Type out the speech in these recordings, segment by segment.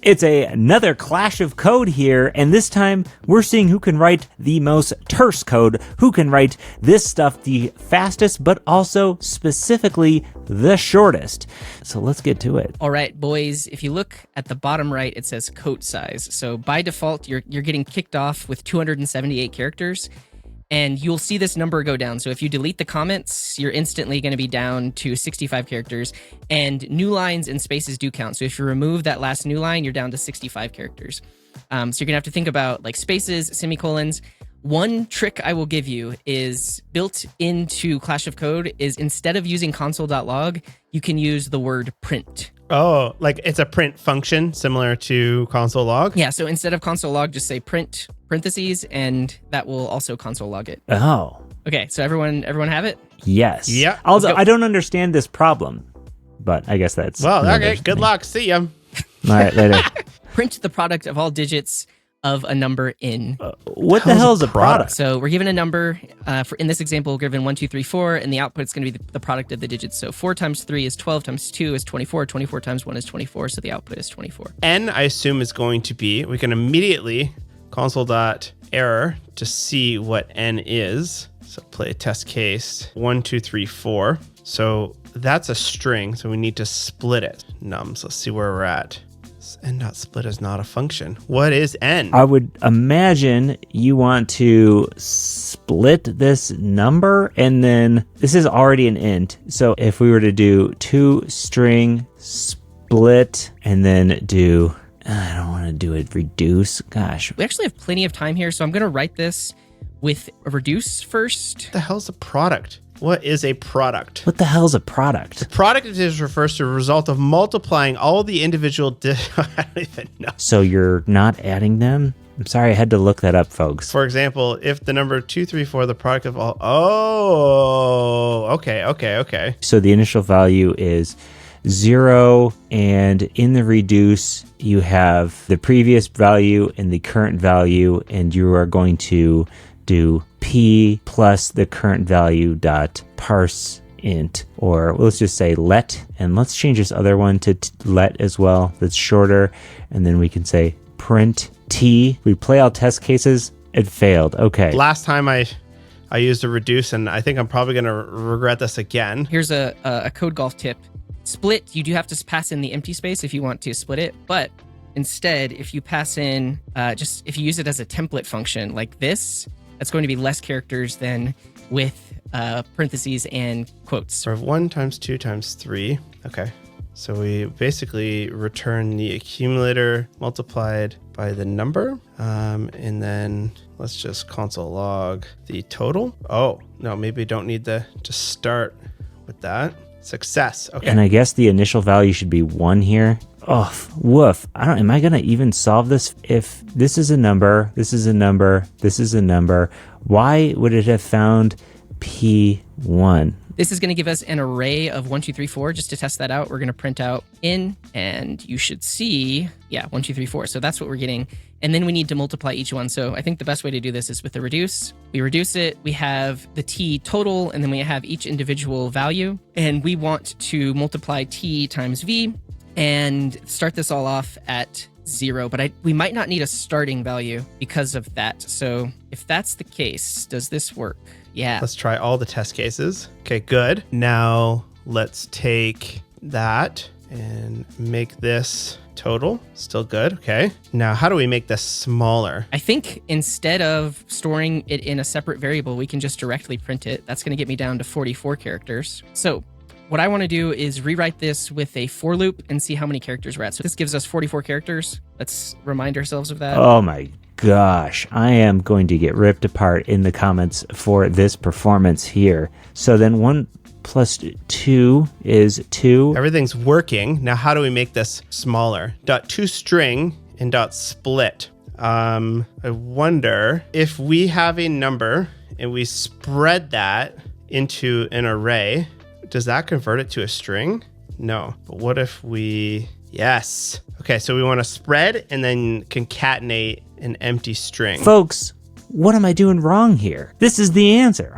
It's another clash of code here, and this time we're seeing who can write the most terse code, who can write this stuff the fastest, but also specifically the shortest. So let's get to it. All right, boys, if you look at the bottom right, it says coat size. So by default, you're getting kicked off with 278 characters. And you'll see this number go down. So if you delete the comments, you're instantly going to be down to 65 characters. And new lines and spaces do count. So if you remove that last new line, you're down to 65 characters. So you're going to have to think about like spaces, semicolons. One trick I will give you is built into Clash of Code is instead of using console.log, you can use the word print. Oh, like it's a print function similar to console log? Yeah, so instead of console log, just say print parentheses, and that will also console log it. Oh. Okay, so everyone have it? Yes. Yeah. Also, I don't understand this problem, but I guess that's... Well, okay, good luck. See ya. All right, later. Print the product of all digits of a number in. What the hell is a product? So we're given a number. In this example, we're given 1, 2, 3, 4, and the output is going to be the product of the digits. So 4 times 3 is 12, times 2 is 24, 24 times 1 is 24, so the output is 24. N, I assume, is going to be, we can immediately console.error to see what N is. So play a test case, 1, 2, 3, 4. So that's a string, so we need to split it. Nums, let's see where we're at. N.split is not a function. What is N? I would imagine you want to split this number, and then this is already an int. So if we were to do toString split and then do, I don't want to do it reduce. Gosh. We actually have plenty of time here, so I'm going to write this with a reduce first. What the hell's a product? What is a product? What the hell is a product? Product refers to a result of multiplying all the individual... I don't even know. So you're not adding them? I'm sorry, I had to look that up, folks. For example, if the number 2, 3, 4, the product of all... Oh, okay. So the initial value is 0, and in the reduce, you have the previous value and the current value, and you are going to do p plus the current value dot parse int, or let's just say let, and let's change this other one to let as well. That's shorter, and then we can say print t. We play all test cases. It failed. Okay. Last time I used a reduce, and I think I'm probably going to regret this again. Here's a code golf tip. Split, you do have to pass in the empty space if you want to split it, but instead, if you pass in, if you use it as a template function like this, that's going to be less characters than with parentheses and quotes. So 1 times 2 times 3. Okay. So we basically return the accumulator multiplied by the number. And then let's just console log the total. Oh, no, maybe we don't need to start with that. Success. Okay. And I guess the initial value should be 1 here. Oh, woof. Am I going to even solve this? If this is a number, this is a number, this is a number, why would it have found P1? This is going to give us an array of 1, 2, 3, 4. Just to test that out, we're going to print out in, and you should see, 1, 2, 3, 4. So that's what we're getting. And then we need to multiply each one. So I think the best way to do this is with the reduce. We reduce it, we have the t total, and then we have each individual value. And we want to multiply t times v and start this all off at 0. But we might not need a starting value because of that. So if that's the case, does this work? Yeah. Let's try all the test cases. Okay, good. Now let's take that and make this total. Still good. Okay. Now, how do we make this smaller? I think instead of storing it in a separate variable, we can just directly print it. That's going to get me down to 44 characters. So what I want to do is rewrite this with a for loop and see how many characters we're at. So this gives us 44 characters. Let's remind ourselves of that. Oh my gosh. I am going to get ripped apart in the comments for this performance here. So then 1 plus 2 is 2. Everything's working. Now, how do we make this smaller? .toString and .split. I wonder if we have a number and we spread that into an array, does that convert it to a string? No. But what if we... Yes. Okay, so we want to spread and then concatenate an empty string. Folks, what am I doing wrong here? This is the answer.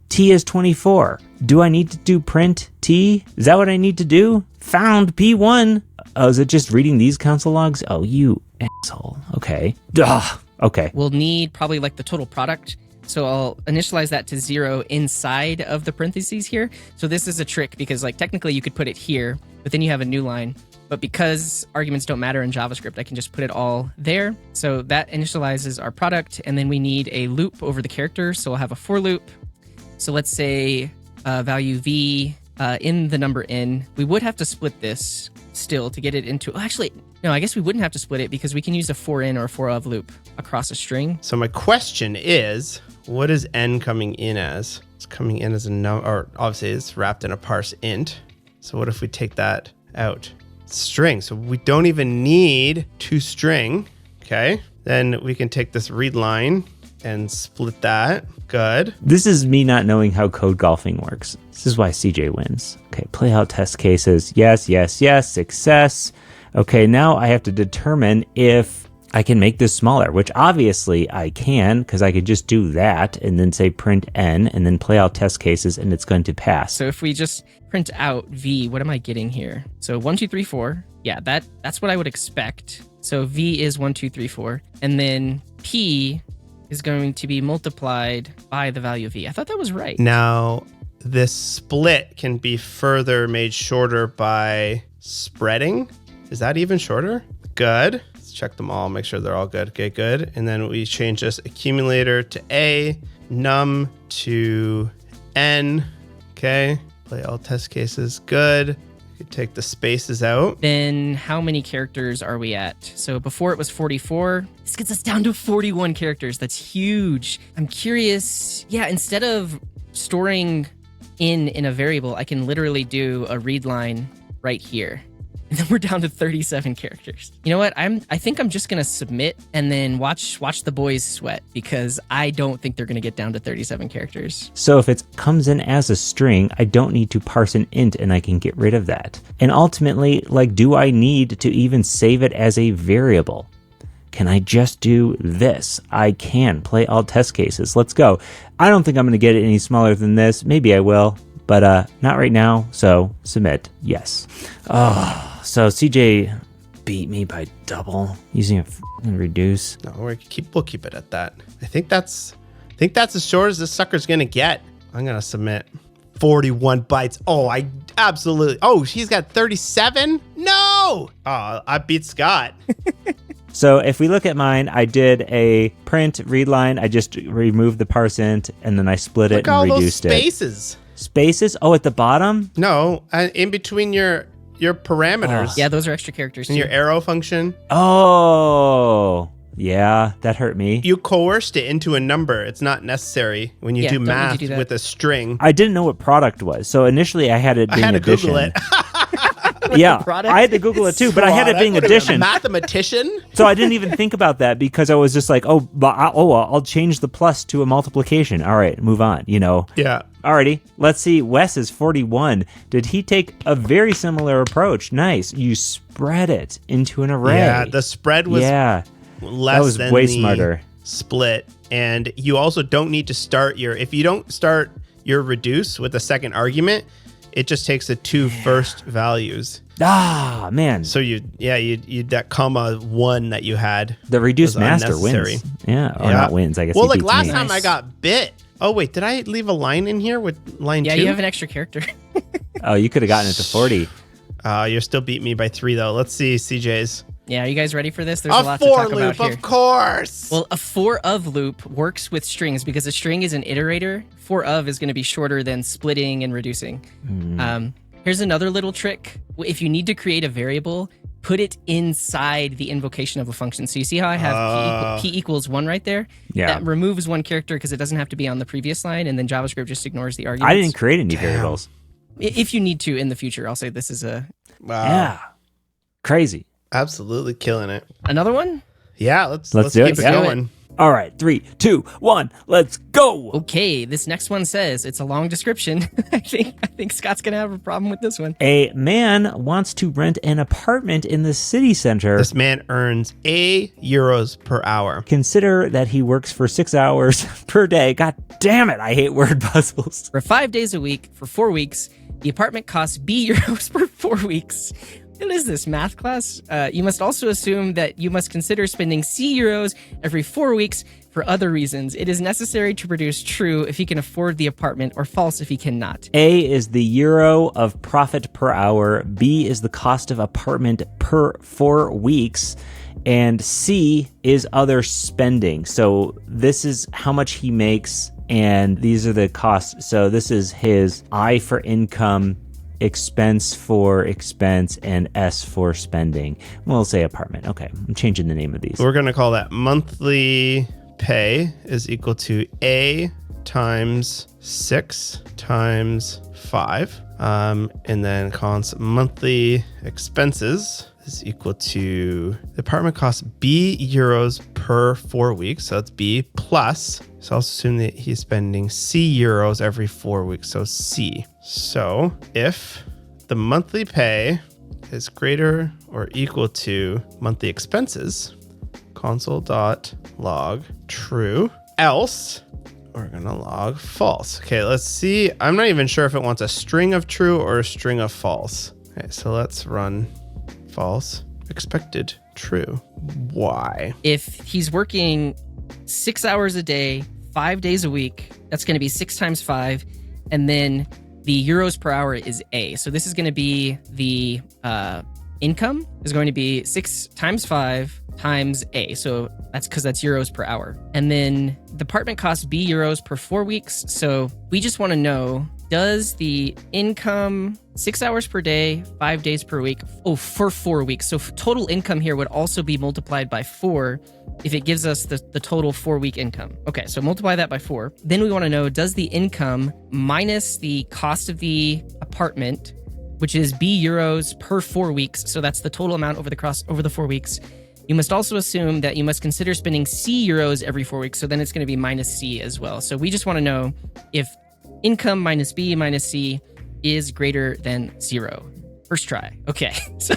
T is 24. Do I need to do print T? Is that what I need to do? Found P1. Oh, is it just reading these console logs? Oh, you asshole. Okay. Duh. Okay. We'll need probably like the total product. So I'll initialize that to 0 inside of the parentheses here. So this is a trick because like technically you could put it here, but then you have a new line. But because arguments don't matter in JavaScript, I can just put it all there. So that initializes our product. And then we need a loop over the character. So we'll have a for loop. So let's say value v in the number n. We would have to split this still to get it into... Actually, no, I guess we wouldn't have to split it because we can use a for in or a for of loop across a string. So my question is, what is n coming in as? It's coming in as a number, or obviously it's wrapped in a parse int. So what if we take that out? String. So we don't even need toString. Okay. Then we can take this read line and split that. Good. This is me not knowing how code golfing works. This is why CJ wins. Okay, play out test cases. Yes, yes, yes, success. Okay, now I have to determine if I can make this smaller, which obviously I can because I could just do that and then say print n and then play out test cases and it's going to pass. So if we just print out v, what am I getting here? So 1, 2, 3, 4. Yeah, that's what I would expect. So v is 1, 2, 3, 4. And then p is going to be multiplied by the value of v. I thought that was right. Now, this split can be further made shorter by spreading. Is that even shorter? Good. Let's check them all, make sure they're all good. Okay, good. And then we change this accumulator to a, num to n. Okay, play all test cases. Good. You take the spaces out. Then how many characters are we at? So before it was 44. This gets us down to 41 characters. That's huge. I'm curious. Yeah, instead of storing in a variable, I can literally do a read line right here. And then we're down to 37 characters. You know what? I think I'm just gonna submit and then watch the boys sweat because I don't think they're gonna get down to 37 characters. So if it comes in as a string, I don't need to parse an int and I can get rid of that. And ultimately, like, do I need to even save it as a variable? Can I just do this? I can play all test cases. Let's go. I don't think I'm gonna get it any smaller than this. Maybe I will, but not right now. So submit, yes. Oh. So CJ beat me by double using a reduce. No, we'll keep it at that. I think that's as short as this sucker's gonna get. I'm gonna submit 41 bytes. Oh, I absolutely. Oh, he's got 37. No. Oh, I beat Scott. So if we look at mine, I did a print read line. I just removed the parse int and then I split it and reduced it. Look at all those spaces. Spaces? Oh, at the bottom? No, in between your parameters. Yeah, those are extra characters too. And your arrow function. Oh, yeah, that hurt me. You coerced it into a number. It's not necessary when you do math with a string. I didn't know what product was. So initially I had it being addition. Google it. Yeah, I had to Google it too, but I had it being addition. Mathematician? So I didn't even think about that because I was just like, I'll change the plus to a multiplication. All right, move on, you know. Yeah. Alrighty, let's see. Wes is 41. Did he take a very similar approach? Nice. You spread it into an array. Yeah, the spread was less that was than way the smarter. Split. And you also don't need to start if you don't start your reduce with a second argument, it just takes the two first values. Ah, man. So you that comma 1 that you had. The reduced master wins. Yeah, or not wins. I guess. Well, like last time I got bit. Oh wait, did I leave a line in here with line 2? Yeah, you have an extra character. Oh, you could have gotten it to 40. You're still beating me by 3 though. Let's see CJ's. Yeah, are you guys ready for this? There's a lot to talk about here. A for loop, of course. Well, a for of loop works with strings because a string is an iterator. For of is going to be shorter than splitting and reducing. Here's another little trick. If you need to create a variable, put it inside the invocation of a function. So you see how I have p equals 1 right there? Yeah. That removes one character because it doesn't have to be on the previous line, and then JavaScript just ignores the arguments. I didn't create any variables. If you need to in the future, I'll say this is a... Wow. Yeah. Crazy. Absolutely killing it. Another one? Yeah, let's do keep it. it going. All right, 3, 2, 1, let's go. Okay, this next one says, it's a long description. I think Scott's going to have a problem with this one. A man wants to rent an apartment in the city center. This man earns €8 per hour. Consider that he works for 6 hours per day. God damn it, I hate word puzzles. For 5 days a week, for 4 weeks, the apartment costs €B per 4 weeks. What is this, math class? You must also assume that you must consider spending C euros every 4 weeks for other reasons. It is necessary to produce true if he can afford the apartment, or false if he cannot. A is the euro of profit per hour. B is the cost of apartment per 4 weeks. And C is other spending. So this is how much he makes, and these are the costs. So this is his I for income, expense for expense, and S for spending. We'll say apartment. Okay, I'm changing the name of these. We're going to call that monthly pay is equal to A times 6 times 5. And then const monthly expenses is equal to the apartment costs B euros per 4 weeks. So that's B plus. So I'll assume that he's spending C euros every 4 weeks. So C. So if the monthly pay is greater or equal to monthly expenses, console.log true, else we're going to log false. Okay, let's see. I'm not even sure if it wants a string of true or a string of false. Okay, so let's run false. Expected true. Why? If he's working 6 hours a day, 5 days a week, that's going to be 6 times 5. And then the euros per hour is A. So this is going to be the income is going to be 6 times 5 times A. So that's because that's euros per hour. And then the apartment costs B euros per 4 weeks. So we just want to know, does the income 6 hours per day, 5 days per week, for 4 weeks. So total income here would also be multiplied by 4 if it gives us the total 4 week income. Okay, so multiply that by 4. Then we want to know, does the income minus the cost of the apartment, which is B euros per 4 weeks, so that's the total amount over the 4 weeks. You must also assume that you must consider spending C euros every 4 weeks, so then it's going to be minus C as well. So we just want to know if income minus B minus C is greater than 0. First try. Okay, so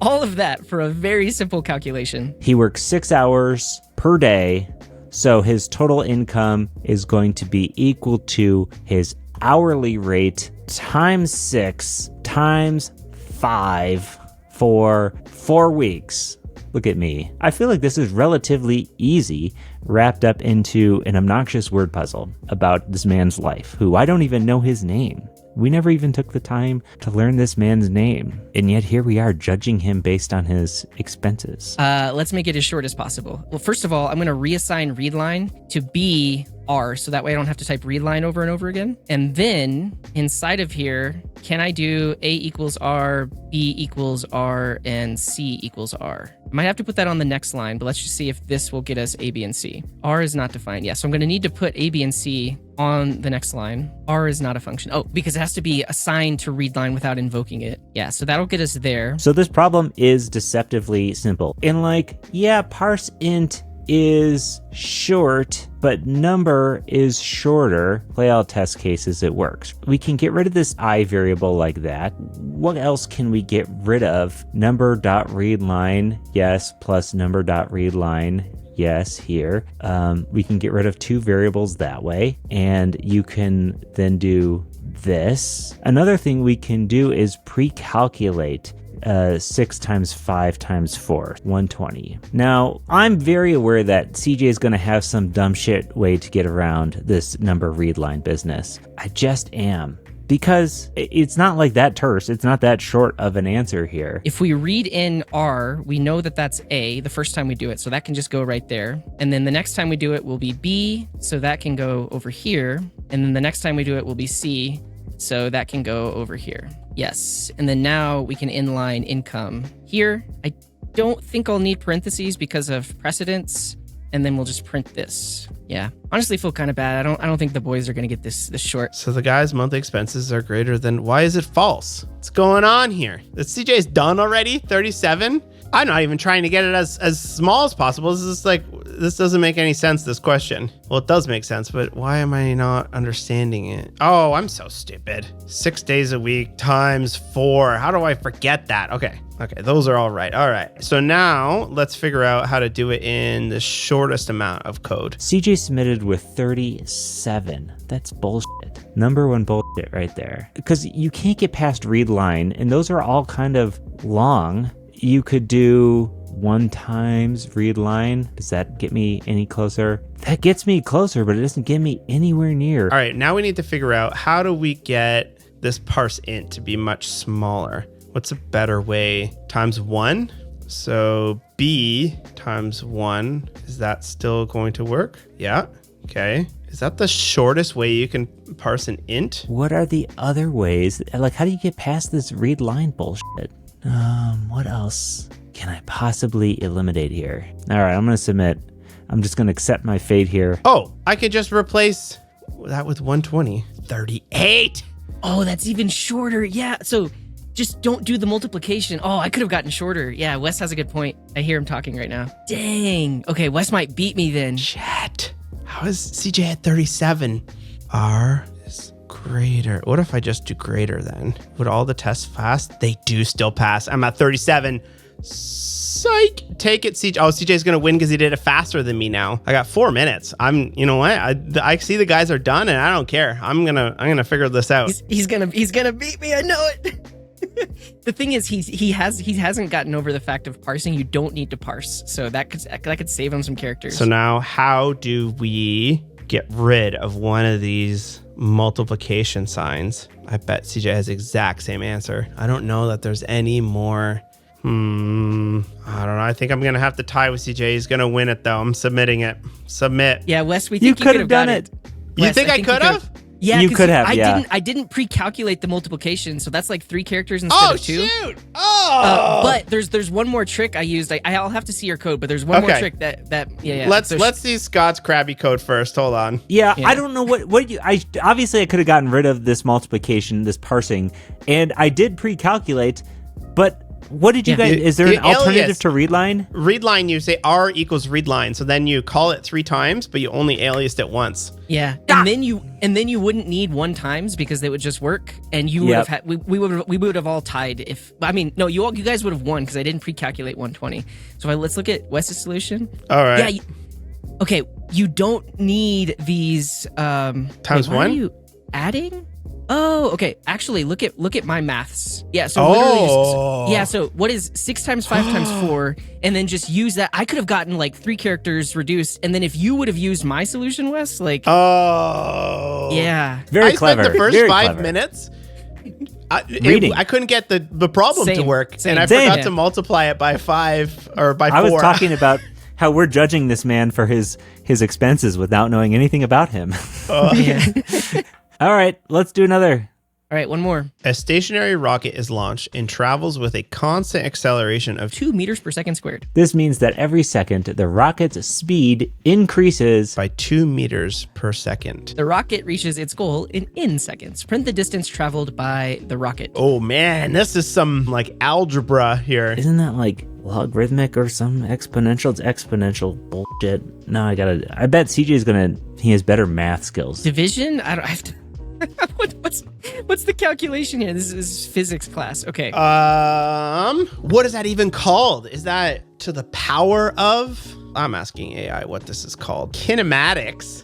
all of that for a very simple calculation. He works 6 hours per day, so his total income is going to be equal to his hourly rate times 6 times 5 for 4 weeks. Look at me. I feel like this is relatively easy, wrapped up into an obnoxious word puzzle about this man's life, who I don't even know his name. We never even took the time to learn this man's name. And yet here we are judging him based on his expenses. Let's make it as short as possible. Well, first of all, I'm going to reassign readline to be R, so that way I don't have to type readline over and over again. And then inside of here, can I do A equals R, B equals R, and C equals R? I might have to put that on the next line, but let's just see if this will get us A, B, and C. R is not defined. Yeah, so I'm going to need to put A, B, and C on the next line. R is not a function. Oh, because it has to be assigned to readline without invoking it. Yeah, so that'll get us there. So this problem is deceptively simple. And parse int is short, but number is shorter. Play all test cases, it works. We can get rid of this I variable like that. What else can we get rid of? Number.readline, yes, plus number.readline, yes, here. We can get rid of 2 variables that way, and you can then do this. Another thing we can do is pre-calculate 6 times 5 times 4, 120. Now, I'm very aware that CJ is going to have some dumb shit way to get around this number readline business. I just am. Because it's not like that terse. It's not that short of an answer here. If we read in R, we know that that's A the first time we do it. So that can just go right there. And then the next time we do it will be B. So that can go over here. And then the next time we do it will be C. So that can go over here. Yes. And then now we can inline income here. I don't think I'll need parentheses because of precedence. And then we'll just print this. Yeah. Honestly, feel kind of bad. I don't think the boys are going to get this short. So the guy's monthly expenses are greater than... Why is it false? What's going on here? The CJ's done already? 37? I'm not even trying to get it as small as possible. This is like, this doesn't make any sense, this question. Well, it does make sense, but why am I not understanding it? Oh, I'm so stupid. 6 days a week times 4. How do I forget that? Okay, those are all right. All right, so now let's figure out how to do it in the shortest amount of code. CJ submitted with 37. That's bullshit. Number one bullshit right there. Because you can't get past read line, and those are all kind of long. You could do 1 times read line. Does that get me any closer? That gets me closer, but it doesn't get me anywhere near. All right, now we need to figure out how do we get this parse int to be much smaller? What's a better way? Times 1? So b times 1, is that still going to work? Yeah, okay. Is that the shortest way you can parse an int? What are the other ways? Like, how do you get past this read line bullshit? What else can I possibly eliminate here? All right, I'm going to submit. I'm just going to accept my fate here. Oh, I could just replace that with 120. 38. Oh, that's even shorter. Yeah, so just don't do the multiplication. Oh, I could have gotten shorter. Yeah, Wes has a good point. I hear him talking right now. Dang. Okay, Wes might beat me then. Shit. How is CJ at 37? R is greater. What if I just do greater then? Would all the tests pass? They do still pass. I'm at 37. Psych. Take it, CJ. Oh, CJ's going to win because he did it faster than me now. I got 4 minutes. You know what? I see the guys are done and I don't care. I'm going to figure this out. He's going to beat me. I know it. The thing is, he hasn't gotten over the fact of parsing. You don't need to parse, so that could save him some characters. So now, how do we get rid of one of these multiplication signs? I bet CJ has the exact same answer. I don't know that there's any more. I don't know. I think I'm gonna have to tie with CJ. He's gonna win it though. I'm submitting it. Submit. Yeah, Wes, we think you could have done it. You think I could have? Yeah, you could have. I didn't pre-calculate the multiplication, so that's like 3 characters instead of 2. Shoot! Oh, but there's one more trick I used. I'll have to see your code, but there's one more trick that. Let's see Scott's Krabby code first. Hold on. Yeah, I don't know what you. Obviously I could have gotten rid of this multiplication, this parsing, and I did pre-calculate, but. What did you guys? Is there an alternative to readline? Readline, you say R equals readline, so then you call it 3 times, but you only aliased it once. Yeah, and then you wouldn't need 1 times because they would just work, and you would have had we would have all tied if you guys would have won because I didn't pre-calculate 120. So let's look at Wes's solution. All right. Yeah. Okay, you don't need these times 1. Are you adding? Oh, okay. Actually, look at my maths. Yeah, so literally so what is 6 times 5 times 4, and then just use that. I could have gotten like 3 characters reduced, and then if you would have used my solution, Wes, like yeah. Very clever. I spent the first Very 5 clever. minutes reading. I couldn't get the problem to work, and I Same. forgot to multiply it by 5 or by 4. I was talking about how we're judging this man for his expenses without knowing anything about him. All right, let's do another. All right, one more. A stationary rocket is launched and travels with a constant acceleration of 2 meters per second squared. This means that every second, the rocket's speed increases by 2 meters per second. The rocket reaches its goal in seconds. Print the distance traveled by the rocket. Oh man, this is some like algebra here. Isn't that like logarithmic or some exponential? It's exponential bullshit. No, I bet CJ's he has better math skills. Division? I have to. What's the calculation here? This is physics class. Okay. What is that even called? Is that to the power of? I'm asking AI what this is called. Kinematics.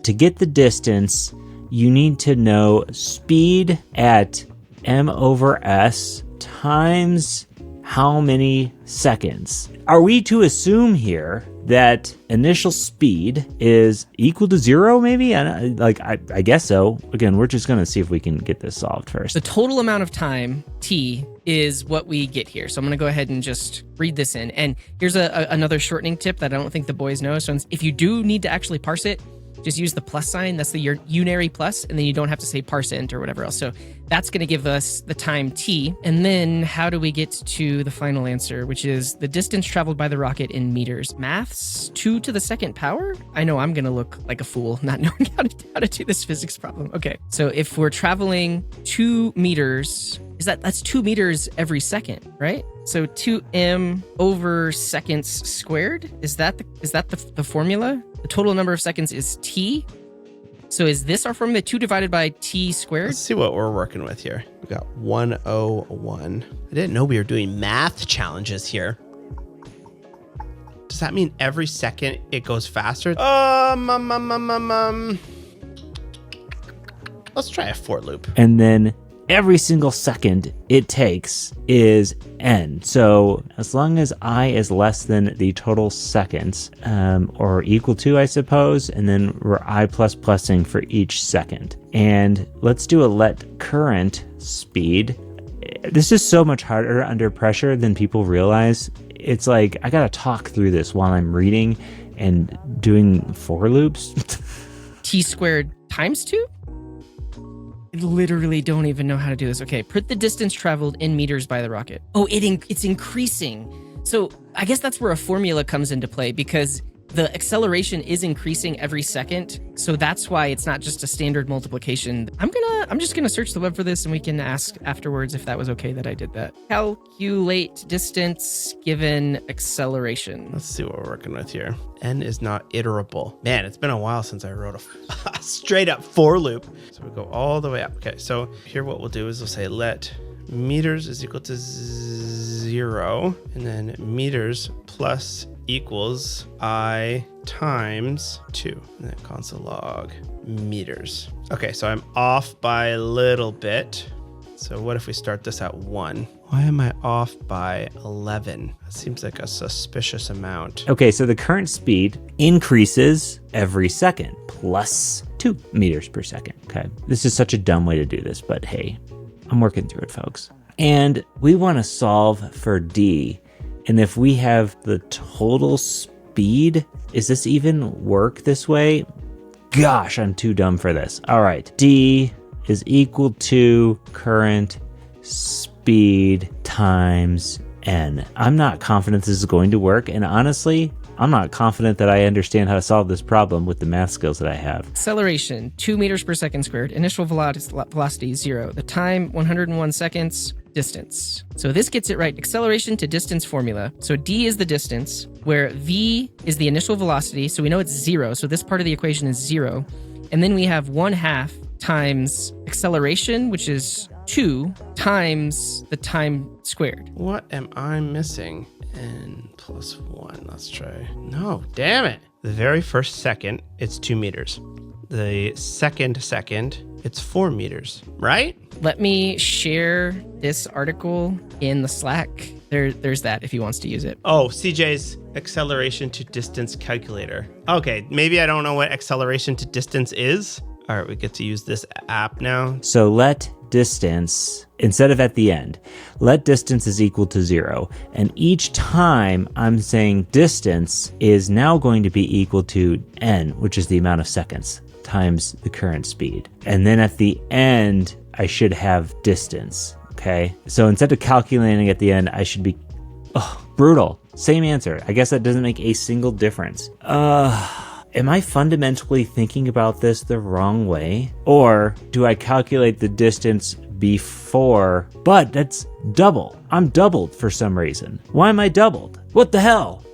To get the distance, you need to know speed at m/s times how many seconds. Are we to assume here that initial speed is equal to 0, maybe? I guess so. Again, we're just going to see if we can get this solved first. The total amount of time, t, is what we get here. So I'm going to go ahead and just read this in. And here's another shortening tip that I don't think the boys know. So if you do need to actually parse it, just use the plus sign. That's the unary plus, and then you don't have to say parse int or whatever else. So that's going to give us the time t. And then how do we get to the final answer, which is the distance traveled by the rocket in meters? Maths 2 to the second power? I know I'm going to look like a fool not knowing how to do this physics problem. Okay, so if we're traveling 2 meters, that's 2 meters every second, right? So 2m over seconds squared. Is that the formula? The total number of seconds is t. So is this our formula? 2 divided by t squared? Let's see what we're working with here. We got 101. I didn't know we were doing math challenges here. Does that mean every second it goes faster? Let's try a for loop. And then every single second it takes is n. So as long as I is less than the total seconds, or equal to, I suppose, and then we're I ++ing for each second. And let's do a let current speed. This is so much harder under pressure than people realize. It's like I gotta talk through this while I'm reading and doing for loops. T squared times 2? I literally don't even know how to do this. Okay, put the distance traveled in meters by the rocket. Oh, it's increasing. So I guess that's where a formula comes into play, because the acceleration is increasing every second. So that's why it's not just a standard multiplication. I'm just gonna search the web for this, and we can ask afterwards if that was okay that I did that. Calculate distance given acceleration. Let's see what we're working with here. N is not iterable. Man, it's been a while since I wrote a straight up for loop. So we go all the way up. Okay, so here what we'll do is we'll say let meters is equal to 0, and then meters plus equals I times 2, and then console log meters. Okay, so I'm off by a little bit. So what if we start this at 1? Why am I off by 11? That seems like a suspicious amount. Okay, so the current speed increases every second plus 2 meters per second. Okay, this is such a dumb way to do this, but hey, I'm working through it, folks. And we want to solve for D. And if we have the total speed, is this even work this way? Gosh, I'm too dumb for this. All right, D is equal to current speed times N. I'm not confident this is going to work. And honestly, I'm not confident that I understand how to solve this problem with the math skills that I have. Acceleration, 2 meters per second squared. Initial velocity, 0. The time, 101 seconds. Distance. So this gets it right. Acceleration to distance formula. So d is the distance, where v is the initial velocity. So we know it's 0. So this part of the equation is 0. And then we have 1/2 times acceleration, which is 2, times the time squared. What am I missing? N plus 1. Let's try. No, damn it. The very first second, it's 2 meters. The second, it's 4 meters, right? Let me share this article in the Slack. There's that if he wants to use it. Oh, CJ's acceleration to distance calculator. Okay, maybe I don't know what acceleration to distance is. All right, we get to use this app now. So let distance, instead of at the end, let distance is equal to 0. And each time I'm saying distance is now going to be equal to n, which is the amount of seconds, times the current speed. And then at the end, I should have distance, okay? So instead of calculating at the end, I should be, brutal. Same answer. I guess that doesn't make a single difference. Am I fundamentally thinking about this the wrong way? Or do I calculate the distance before, but that's double. I'm doubled for some reason. Why am I doubled? What the hell?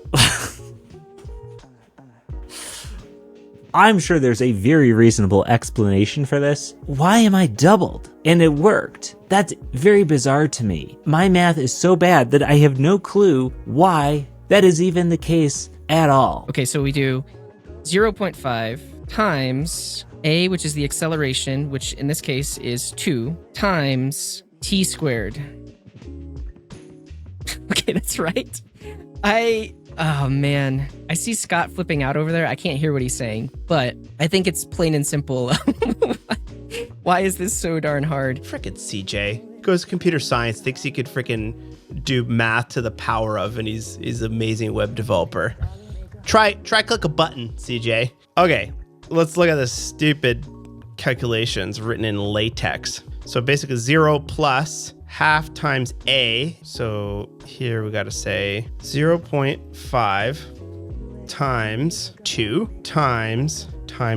I'm sure there's a very reasonable explanation for this. Why am I doubled? And it worked. That's very bizarre to me. My math is so bad that I have no clue why that is even the case at all. Okay, so we do 0.5 times a, which is the acceleration, which in this case is 2, times t squared. Okay, that's right. Oh man, I see Scott flipping out over there. I can't hear what he's saying, but I think it's plain and simple. Why is this so darn hard? Frickin' CJ goes to computer science, thinks he could frickin' do math to the power of, and he's an amazing web developer. Try click a button, CJ. Okay, let's look at this stupid calculations written in LaTeX. So basically 0 plus half times a. So here we got to say 0.5 times 2 times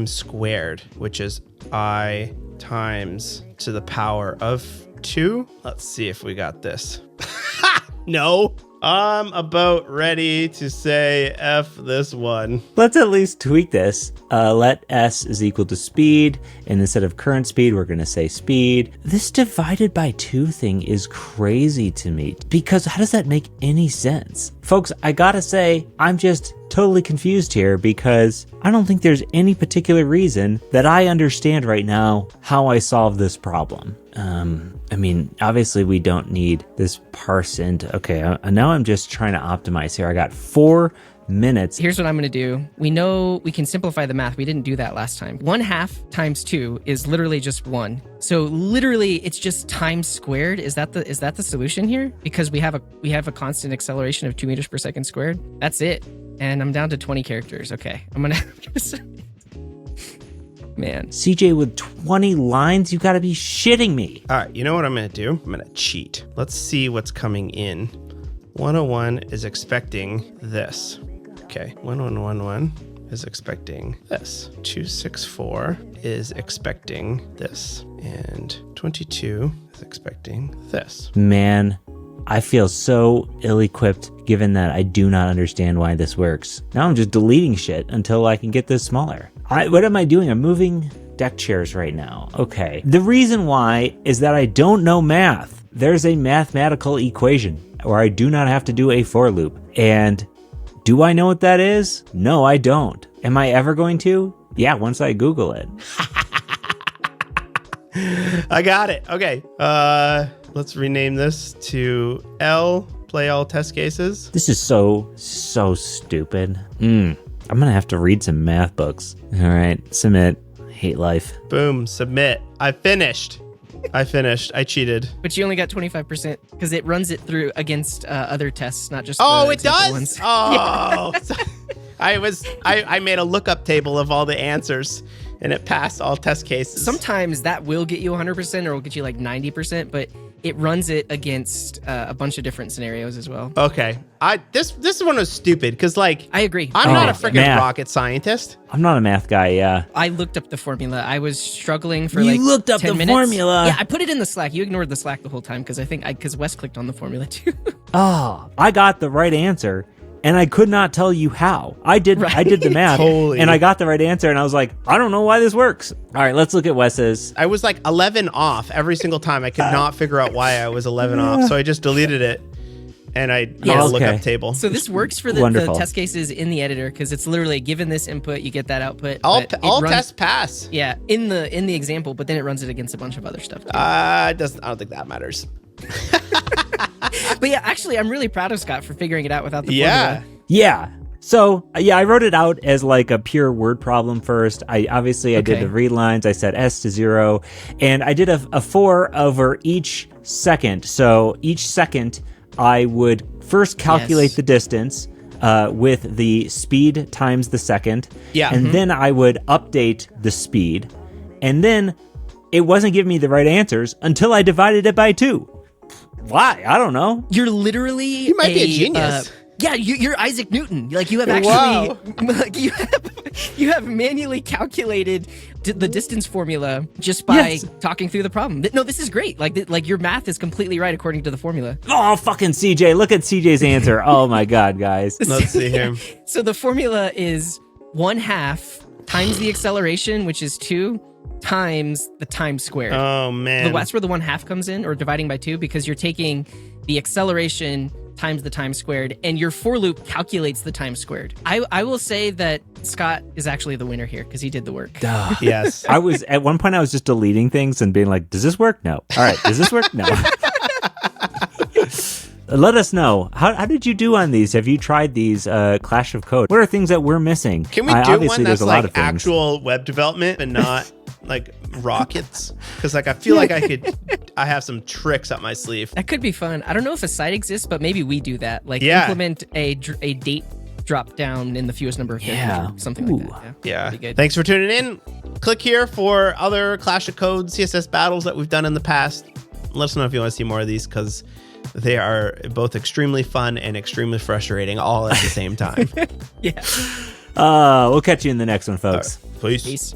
squared, which is I times to the power of 2. Let's see if we got this. No. I'm about ready to say F this one. Let's at least tweak this. Let S is equal to speed, and instead of current speed, we're going to say speed. This divided by 2 thing is crazy to me, because how does that make any sense? Folks, I gotta say, I'm just totally confused here, because I don't think there's any particular reason that I understand right now how I solve this problem. I mean, obviously we don't need this parse into, okay, now I'm just trying to optimize here. I got 4 minutes. Here's what I'm going to do. We know we can simplify the math. We didn't do that last time. 1/2 times 2 is literally just 1. So literally it's just times squared. Is that the solution here? Because we have a constant acceleration of 2 meters per second squared. That's it. And I'm down to 20 characters. Okay. I'm going to Man. CJ with 20 lines? You gotta be shitting me. All right, you know what I'm going to do? I'm going to cheat. Let's see what's coming in. 101 is expecting this. Okay, 1111 is expecting this. 264 is expecting this. And 22 is expecting this. Man, I feel so ill-equipped given that I do not understand why this works. Now I'm just deleting shit until I can get this smaller. What am I doing? I'm moving deck chairs right now. Okay. The reason why is that I don't know math. There's a mathematical equation where I do not have to do a for loop. And do I know what that is? No, I don't. Am I ever going to? Yeah, once I Google it. I got it. Okay. Let's rename this to L, play all test cases. This is so stupid. I'm gonna have to read some math books. All right, submit. Hate life. Boom, submit. I finished. I cheated. But you only got 25% because it runs it through against other tests, not just it does? ones. Oh. I made a lookup table of all the answers and it passed all test cases. Sometimes that will get you 100% or will get you like 90%, but it runs it against a bunch of different scenarios as well. Okay. This one was stupid because, like, I agree. I'm not a freaking rocket scientist. I'm not a math guy, yeah. I looked up the formula. I was struggling for You looked up 10 the minutes. formula? Yeah, I put it in the Slack. You ignored the Slack the whole time because Wes clicked on the formula too. Oh, I got the right answer. And I could not tell you how. I did the math, and I got the right answer, and I was like, I don't know why this works. All right, let's look at Wes's. I was like 11 off every single time. I could not figure out why I was 11 off, so I just deleted it, and I made a lookup table. So this works for the test cases in the editor, because it's literally given this input, you get that output. All tests pass. Yeah, in the example, but then it runs it against a bunch of other stuff too. I don't think that matters. But yeah, actually, I'm really proud of Scott for figuring it out without the formula. Yeah. So, I wrote it out as like a pure word problem first. I did the read lines. I set S to 0. And I did a 4 over each second. So each second, I would first calculate the distance with the speed times the second. Yeah. And then I would update the speed. And then it wasn't giving me the right answers until I divided it by 2. Why? I don't know. You're literally You might be a genius. Yeah, you're Isaac Newton. Like you have actually, like you have manually calculated the distance formula just by talking through the problem. No, this is great. Like your math is completely right according to the formula. Oh, fucking CJ! Look at CJ's answer. Oh my God, guys. Let's see here. So the formula is 1/2 times the acceleration, which is 2. Times the time squared. Oh man, that's where the 1/2 comes in, or dividing by 2, because you're taking the acceleration times the time squared, and your for loop calculates the time squared. I will say that Scott is actually the winner here because he did the work. Yes, I was at one point I was just deleting things and being like, "Does this work? No. All right, does this work? No." Let us know. How did you do on these? Have you tried these Clash of Code? What are things that we're missing? Can we do one that's like actual web development and not like rockets? Because like I feel like I have some tricks up my sleeve. That could be fun. I don't know if a site exists, but maybe we do that. Like implement a date drop down in the fewest number of characters or something like that. Yeah. Thanks for tuning in. Click here for other Clash of Code CSS battles that we've done in the past. Let us know if you want to see more of these, because they are both extremely fun and extremely frustrating all at the same time. Yeah. We'll catch you in the next one, folks. Right. Peace.